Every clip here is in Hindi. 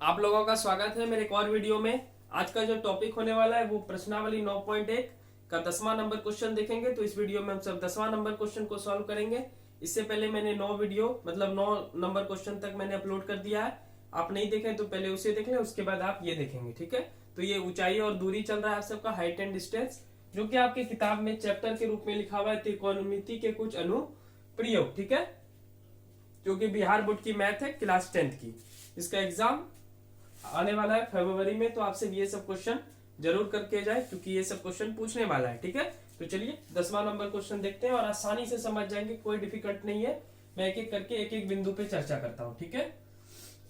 आप लोगों का स्वागत है मेरे एक और वीडियो में। आज का जो टॉपिक होने वाला है वो प्रश्नावली 9.1 का 10वां नंबर क्वेश्चन देखेंगे। तो इस वीडियो में हम सब 10वां नंबर क्वेश्चन को सॉल्व करेंगे। इससे पहले मैंने 9 वीडियो मतलब 9 नंबर क्वेश्चन तक मैंने अपलोड कर दिया है। आप नहीं देखें तो पहले उसे देख लें, उसके बाद आप ये देखेंगे, ठीक है। तो ये ऊंचाई और दूरी चल रहा है आप सबका, हाइट एंड डिस्टेंस, जो कि आपकी किताब में चैप्टर के रूप में लिखा हुआ है त्रिकोणमिति के कुछ अनुप्रयोग, ठीक है, जो कि बिहार बोर्ड की मैथ है क्लास 10th की। इसका एग्जाम आने वाला है फरवरी में, तो आपसे ये सब क्वेश्चन जरूर करके जाए क्योंकि ये सब क्वेश्चन पूछने वाला है, ठीक है। तो चलिए 10वां नंबर क्वेश्चन देखते हैं और आसानी से समझ जाएंगे, कोई डिफिकल्ट नहीं है। मैं एक एक करके एक एक बिंदु पे चर्चा करता हूं, ठीक है।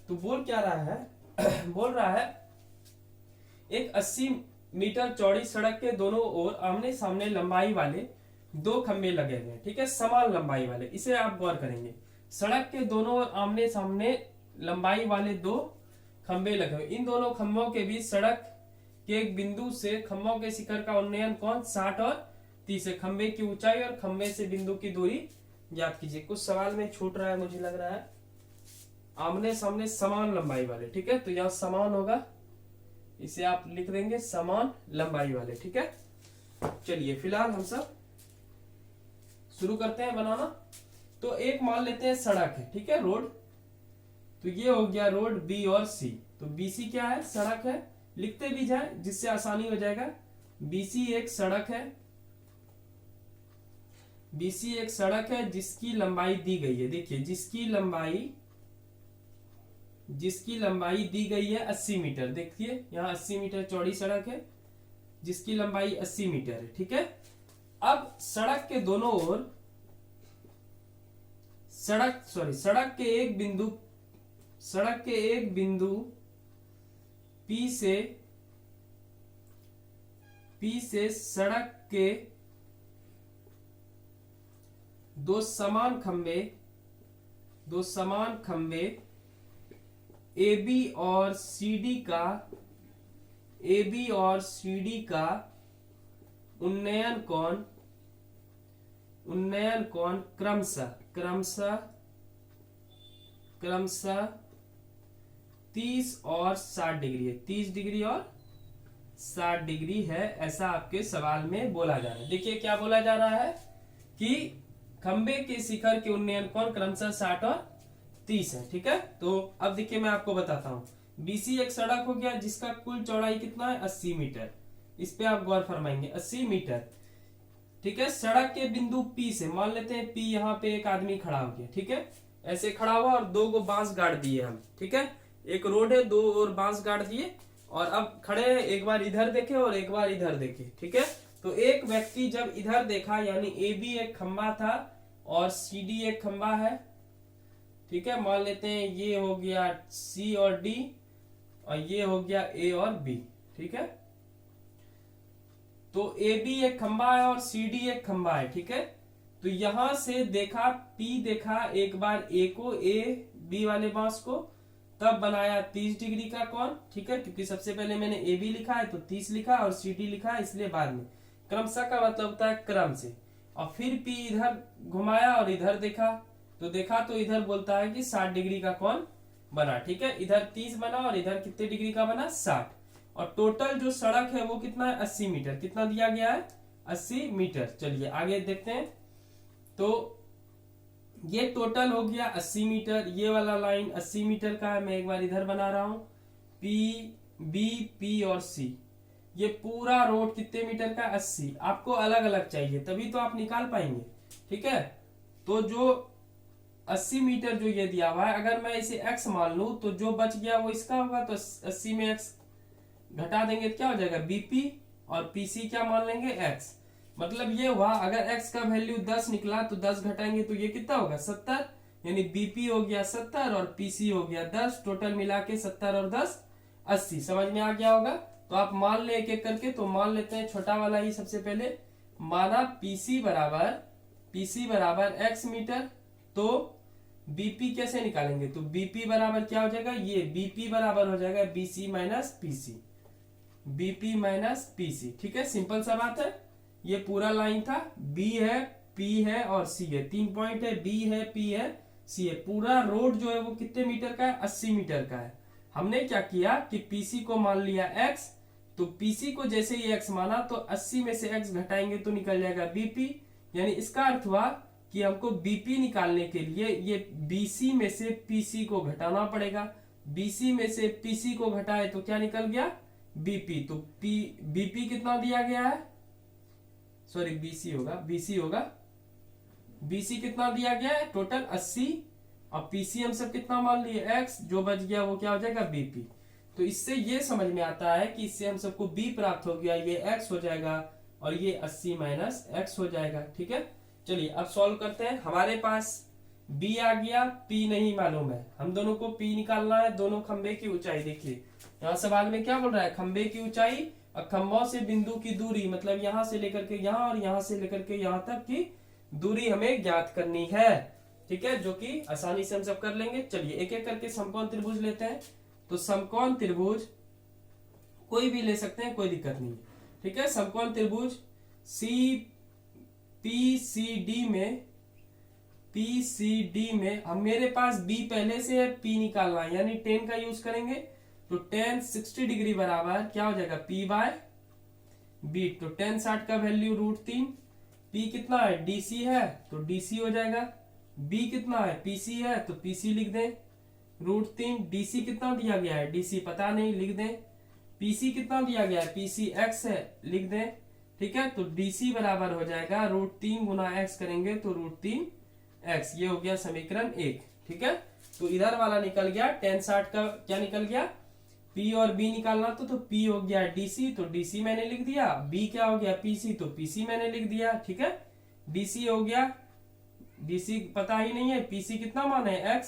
तो बोल क्या रहा है बोल रहा है एक 80 मीटर चौड़ी सड़क के दोनों ओर आमने सामने लंबाई वाले दो खंबे लगे हुए हैं, ठीक है, समान लंबाई वाले। इसे आप गौर करेंगे, सड़क के दोनों ओर आमने सामने लंबाई वाले दो खंबे लगे हुए, इन दोनों खंभों के बीच सड़क के एक बिंदु से खंभों के शिखर का उन्नयन कोण 60 और 30 है। खंबे की ऊंचाई और खंबे से बिंदु की दूरी ज्ञात कीजिए। कुछ सवाल में छूट रहा है, मुझे लग रहा है आमने सामने समान लंबाई वाले, ठीक है। तो यहाँ समान होगा, इसे आप लिख देंगे समान लंबाई वाले, ठीक है। चलिए फिलहाल हम सब शुरू करते हैं बनाना। तो एक मान लेते हैं सड़क है, ठीक है, रोड। तो ये हो गया रोड बी और सी। तो बीसी क्या है? सड़क है। लिखते भी जाए जिससे आसानी हो जाएगा। बीसी एक सड़क है, बीसी एक सड़क है जिसकी लंबाई दी गई है। देखिए जिसकी लंबाई दी गई है 80 मीटर। देखिए यहाँ 80 मीटर चौड़ी सड़क है जिसकी लंबाई 80 मीटर है, ठीक है। अब सड़क के दोनों ओर सड़क के एक बिंदु P से सड़क के दो समान खंबे AB और CD का उन्नयन कोण क्रमशः 30 और 60 डिग्री है। 30 डिग्री और 60 डिग्री है, ऐसा आपके सवाल में बोला जा रहा है। देखिए क्या बोला जा रहा है कि खंबे के शिखर के उन्नयन कोण क्रमशः 60 और 30 है, ठीक है। तो अब देखिए मैं आपको बताता हूं। बीसी एक सड़क हो गया जिसका कुल चौड़ाई कितना है? 80 मीटर। इस पे आप गौर फरमाएंगे, 80 मीटर, ठीक है। सड़क के बिंदु P से मान लेते हैं P, यहाँ पे एक आदमी खड़ा हो गया, ठीक है, ऐसे खड़ा हुआ और दो गो बांस गाड़ दिए हम, ठीक है। एक रोड है, दो और बांस गाड़ दिए और अब खड़े हैं, एक बार इधर देखे और एक बार इधर देखे, ठीक है। तो एक व्यक्ति जब इधर देखा, यानी ए बी एक खंबा था और सी डी एक खंबा है, ठीक है। मान लेते हैं ये हो गया सी और डी और ये हो गया ए और बी, ठीक है। तो ए बी एक खंबा है और सी डी एक खंबा है, ठीक है। तो यहां से देखा पी, देखा एक बार ए को, ए बी वाले बांस को, तब बनाया 30 डिग्री का कोण, ठीक है, क्योंकि सबसे पहले मैंने ए बी लिखा है तो 30 लिखा और सी डी लिखा है, इसलिए बाद में। क्रमशः का मतलब होता है क्रम से। और फिर पी इधर घुमाया और इधर देखा तो इधर बोलता है कि 60 डिग्री का कोण बना, ठीक है। इधर 30 बना और इधर कितने डिग्री का बना? 60। और टोटल जो सड़क है वो कितना है? 80 मीटर। कितना दिया गया है? 80 मीटर। चलिए आगे देखते हैं। तो ये टोटल हो गया 80 मीटर। ये वाला लाइन 80 मीटर का है, मैं एक बार इधर बना रहा हूं। पी, बी, पी और सी, ये पूरा रोड कितने मीटर का? 80। आपको अलग अलग चाहिए तभी तो आप निकाल पाएंगे, ठीक है। तो जो 80 मीटर जो ये दिया हुआ है, अगर मैं इसे x मान लूं तो जो बच गया वो इसका होगा। तो 80 में x घटा देंगे तो क्या हो जाएगा? बीपी, और पीसी क्या मान लेंगे? x। मतलब ये हुआ, अगर x का वैल्यू 10 निकला तो 10 घटाएंगे तो ये कितना होगा? 70। यानी बीपी हो गया 70 और पीसी हो गया 10, टोटल मिला के 70 और 10 80। समझ में आ गया होगा। तो आप मान ले एक एक करके। तो मान लेते हैं छोटा वाला ही सबसे पहले। माना पीसी बराबर x मीटर, तो बीपी कैसे निकालेंगे? तो बीपी बराबर क्या हो जाएगा? ये बीपी बराबर हो जाएगा BC minus PC, BP minus PC, ठीक है। सिंपल सा बात है। ये पूरा लाइन था, बी है, पी है और सी है। 3 पॉइंट है, बी है, पी है, सी है। पूरा रोड जो है वो कितने मीटर का है? 80 मीटर का है। हमने क्या किया कि पीसी को मान लिया x, तो पीसी को जैसे ही x माना तो 80 में से x घटाएंगे तो निकल जाएगा बीपी। यानी इसका अर्थ हुआ कि हमको बीपी निकालने के लिए ये बीसी में से पीसी को घटाना पड़ेगा। बीसी में से पीसी को घटाए तो क्या निकल गया, बीपी। तो बीपी कितना दिया गया है, सॉरी बीसी होगा, बीसी कितना दिया गया है, टोटल 80, और पीसी हम सब कितना मान लिए x, जो बच गया वो क्या हो जाएगा, बीपी। तो इससे ये समझ में आता है कि इससे हम सबको b प्राप्त हो गया, ये x हो जाएगा और ये 80 माइनस x हो जाएगा। ठीक है, चलिए अब सॉल्व करते हैं। हमारे पास b आ गया, p नहीं मालूम है, हम दोनों को p निकालना है। दोनों खंबे की ऊंचाई देखिए, यहाँ सवाल में क्या बोल रहा है, खंबे की ऊंचाई और खंभों से बिंदु की दूरी, मतलब यहाँ से लेकर के यहाँ और यहाँ से लेकर के यहाँ तक की दूरी हमें ज्ञात करनी है। ठीक है, जो कि आसानी से हम सब कर लेंगे। चलिए एक एक करके समकोण त्रिभुज लेते हैं। तो समकोण त्रिभुज कोई भी ले सकते हैं, कोई दिक्कत नहीं। ठीक है, समकोण त्रिभुज पीसीडी में हम, मेरे पास बी पहले से है, पी निकालना है, यानी टेन का यूज करेंगे। तो टेन 60 डिग्री बराबर क्या हो जाएगा, पी बाय बी। तो टेन 60 का वैल्यू √3। पी कितना है, डीसी है, तो डीसी हो जाएगा। बी कितना है, पीसी है, तो पीसी लिख दें √3। डीसी कितना दिया गया है, डीसी पता नहीं, लिख दें। पीसी कितना दिया गया है, पीसी एक्स है, लिख दें। ठीक है, तो डीसी बराबर हो जाएगा √3 गुना एक्स करेंगे तो √3x। ये हो गया समीकरण 1। ठीक है, तो इधर वाला निकल गया, टेन 60 का क्या निकल गया, P और B निकालना तो P हो गया DC, तो DC मैंने लिख दिया। B क्या हो गया, PC, तो PC मैंने लिख दिया। ठीक है, DC हो गया, DC पता ही नहीं है, PC कितना मान है, X,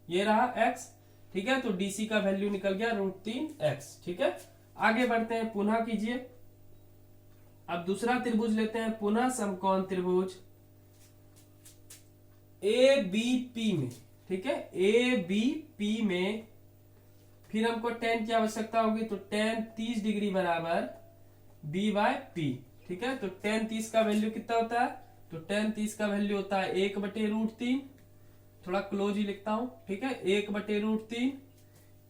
ये रहा X। ठीक है, तो DC का वैल्यू निकल गया √3x। ठीक है, आगे बढ़ते हैं, पुनः कीजिए। अब दूसरा त्रिभुज लेते हैं, पुनः समकोण त्रिभुज ABP में। ठीक है, ABP में फिर हमको tan की आवश्यकता होगी, तो tan 30 डिग्री बराबर b बाय पी। ठीक है, तो tan 30 का वैल्यू कितना होता है, तो tan 30 का वैल्यू होता है 1/√3। थोड़ा क्लोज ही लिखता हूं। ठीक है, 1/√3।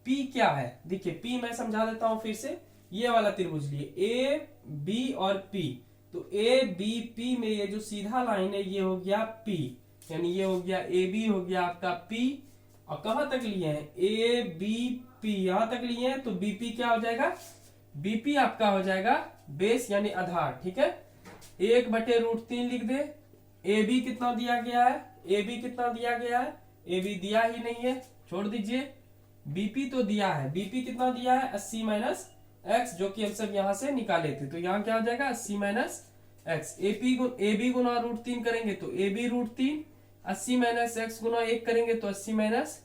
p क्या है, देखिए p मैं समझा देता हूं फिर से। ये वाला त्रिभुज लिए a b और p, तो a b p में ये जो सीधा लाइन है ये हो गया p, यानी ये हो गया ए बी, हो गया आपका पी। और कहां तक लिए हैं, ए बी पी, यहां तक लिए हैं, तो बीपी क्या हो जाएगा, बीपी आपका हो जाएगा बेस यानी आधार। ठीक है, 1/√3 लिख दे। ए बी कितना दिया गया है, ए बी कितना दिया गया है, ए बी दिया ही नहीं है, छोड़ दीजिए। बीपी तो दिया है, बीपी कितना दिया है, 80 माइनस एक्स, जो कि हम सब यहां से निकाले थे। तो यहां क्या हो जाएगा, 80 माइनस एक्स। ए बी गुना √3 करेंगे तो ए बी √3, 80 माइनस एक्स गुना 1 करेंगे तो 80 माइनस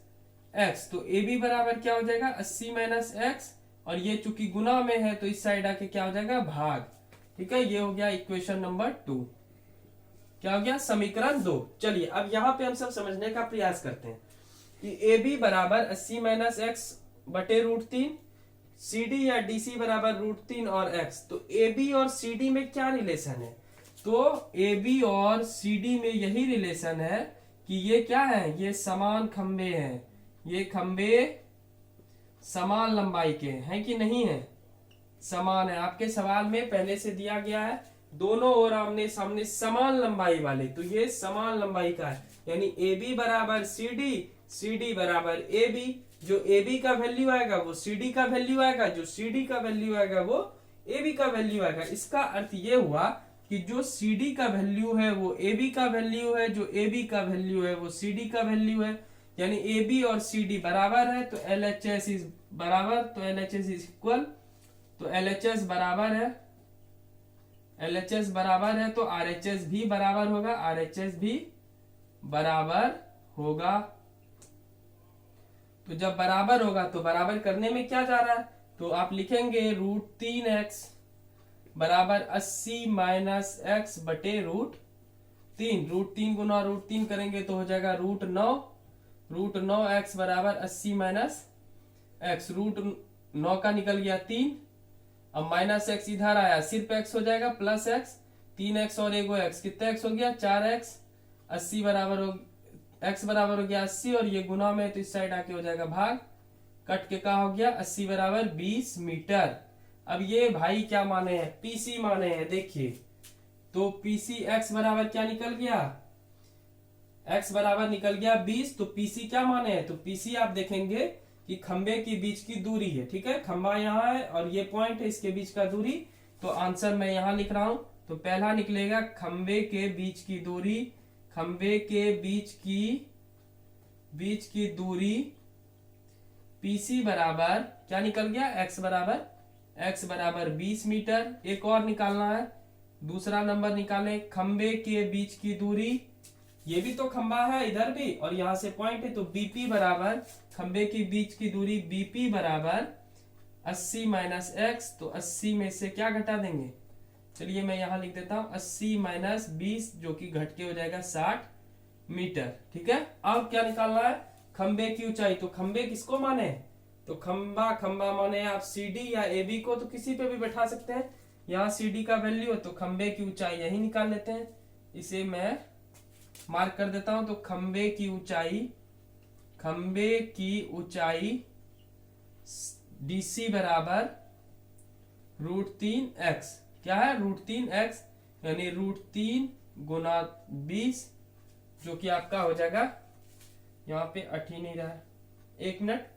एक्स। तो ए बी बराबर क्या हो जाएगा, 80 माइनस एक्स, और ये चूंकि गुना में है तो इस साइड आके क्या हो जाएगा, भाग। ठीक है, ये हो गया इक्वेशन नंबर 2। क्या हो गया, समीकरण 2। चलिए अब यहाँ पे हम सब समझने का प्रयास करते हैं कि ए बी बराबर 80 माइनस एक्स बटे √3, सी डी या डी सी बराबर √3 और एक्स। तो ए बी और सी डी में क्या रिलेशन है, तो ए बी और सी डी में यही रिलेशन है कि ये क्या है, ये समान खंबे हैं, ये खंबे समान लंबाई के हैं कि नहीं है, समान है। आपके सवाल में पहले से दिया गया है दोनों ओर आमने सामने समान लंबाई वाले, तो ये समान लंबाई का है, यानी ए बी बराबर सी डी बराबर ए बी। जो ए बी का वैल्यू आएगा वो सी डी का वैल्यू आएगा, जो सी डी का वैल्यू आएगा वो ए बी का वैल्यू आएगा। इसका अर्थ ये हुआ कि जो सी डी का वैल्यू है वो ए बी का वैल्यू है, जो ए बी का वैल्यू है वो सी डी का वैल्यू है, यानी ए बी और सी डी बराबर है। तो एल एच एस इज बराबर, तो L H S is equal, तो एल एच एस बराबर है, एल एच एस बराबर है, तो आर एच एस भी बराबर होगा, आर एच एस भी बराबर होगा। तो जब बराबर होगा तो बराबर करने में क्या जा रहा है, तो आप लिखेंगे √3x बराबर 80 माइनस एक्स बटे √3। √3 गुना √3 करेंगे तो हो जाएगा √9x बराबर 80 माइनस एक्स। √9 का निकल गया 3, अब माइनस एक्स इधर आया, सिर्फ x हो जाएगा, प्लस एक्स, 3x और एगो x, कितना x हो गया, 4x। 80 बराबर हो, x बराबर हो गया 80, और ये गुना में तो इस साइड आके हो जाएगा भाग, कट के क्या हो गया 80 बराबर 20 मीटर। अब ये भाई क्या माने हैं, पीसी माने हैं। देखिए तो पीसी एक्स बराबर क्या निकल गया, एक्स बराबर निकल गया 20। तो पीसी क्या माने हैं, तो पीसी आप देखेंगे कि खंबे के बीच की दूरी है। ठीक है, खंबा यहाँ है और ये पॉइंट है, इसके बीच का दूरी। तो आंसर मैं यहाँ लिख रहा हूं। तो पहला निकलेगा खंबे के बीच की दूरी, खंबे के बीच की दूरी पीसी बराबर क्या निकल गया, एक्स बराबर 20 मीटर। एक और निकालना है, दूसरा नंबर निकालें, खंबे के बीच की दूरी, ये भी तो खंबा है इधर भी और यहां से पॉइंट है। तो बीपी बराबर खंबे के बीच की दूरी बीपी बराबर 80 माइनस एक्स। तो 80 में से क्या घटा देंगे, चलिए मैं यहां लिख देता हूं 80 माइनस 20 जो कि घट के हो जाएगा 60 मीटर। ठीक है, अब क्या निकालना है, खंबे की ऊंचाई। तो खंबे किसको माने, तो खंबा माने आप सीडी या एबी को, तो किसी पे भी बैठा सकते हैं। यहाँ सीडी का वैल्यू है तो खंबे की ऊंचाई यही निकाल लेते हैं, इसे मैं मार्क कर देता हूं। तो खंबे की ऊंचाई डीसी बराबर √3x। क्या है, √3x, यानी √3 गुना 20 जो कि आपका हो जाएगा, यहाँ पे 8 ही नहीं रहा है, 1 मिनट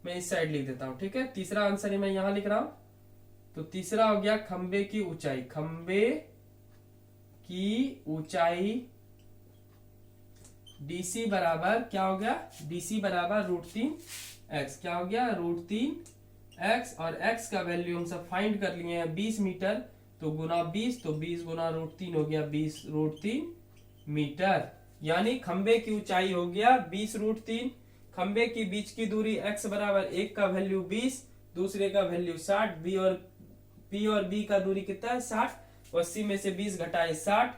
मैं इस साइड लिख देता हूं। ठीक है, तीसरा आंसर ही मैं यहां लिख रहा हूं। तो तीसरा हो गया खंबे की ऊंचाई डीसी बराबर क्या हो गया, डीसी बराबर √3x। क्या हो गया, √3x और x का वैल्यू हम सब फाइंड कर लिए हैं 20 मीटर। तो गुना 20, तो 20 गुना √3 हो गया 20 √3 मीटर। यानी खंबे की ऊंचाई हो गया 20 √3। खंबे के बीच की दूरी x बराबर, एक का वैल्यू 20, दूसरे का वैल्यू 60। P और B का दूरी कितना है 60, 80 में से 20 घटाए 60,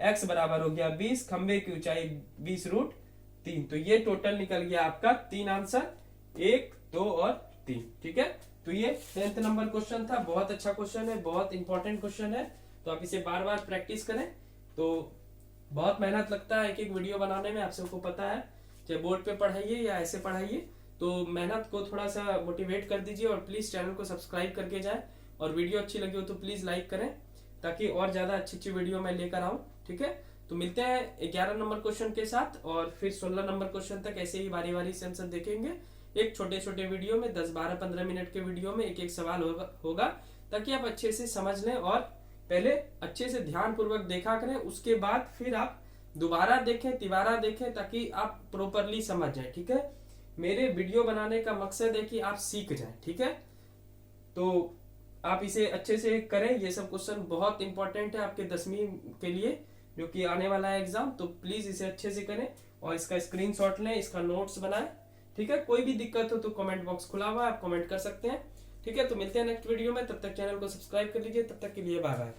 x बराबर हो गया 20, खंबे की ऊंचाई 20 √3। तो ये टोटल निकल गया आपका 3 आंसर, 1, 2 और 3। ठीक है, तो ये 10th नंबर क्वेश्चन था। बहुत अच्छा क्वेश्चन है, बहुत इंपॉर्टेंट क्वेश्चन है। तो आप इसे बार बार प्रैक्टिस करें। तो बहुत मेहनत लगता है एक एक वीडियो बनाने में, आप सबको पता है, चाहे बोर्ड पे पढ़ाइए या ऐसे पढ़ाइए। तो मेहनत को थोड़ा सा मोटिवेट कर दीजिए और प्लीज चैनल को सब्सक्राइब करके जाए। और वीडियो अच्छी लगी हो तो प्लीज लाइक करें, ताकि और ज्यादा अच्छी वीडियो मैं लेकर आऊं। ठीक है, तो मिलते हैं 11 नंबर क्वेश्चन के साथ और फिर 16 नंबर क्वेश्चन तक ऐसे ही बारी बारी से हम सब देखेंगे। एक छोटे छोटे वीडियो में 10, 12, 15 मिनट के वीडियो में एक एक सवाल होगा, ताकि आप अच्छे से समझ लें और पहले अच्छे से ध्यान पूर्वक देखा करें। उसके बाद फिर आप दोबारा देखें, तिबारा देखें, ताकि आप प्रॉपरली समझ जाए। ठीक है, मेरे वीडियो बनाने का मकसद है कि आप सीख जाए। ठीक है, तो आप इसे अच्छे से करें। ये सब क्वेश्चन बहुत इंपॉर्टेंट है आपके 10वीं के लिए, जो कि आने वाला है एग्जाम। तो प्लीज इसे अच्छे से करें और इसका स्क्रीनशॉट लें, इसका नोट्स बनाएं। ठीक है, कोई भी दिक्कत हो तो कमेंट बॉक्स खुला हुआ है, आप कमेंट कर सकते हैं। ठीक है, तो मिलते हैं नेक्स्ट वीडियो में, तब तक चैनल को सब्सक्राइब कर लीजिए। तब तक के लिए बाय बाय।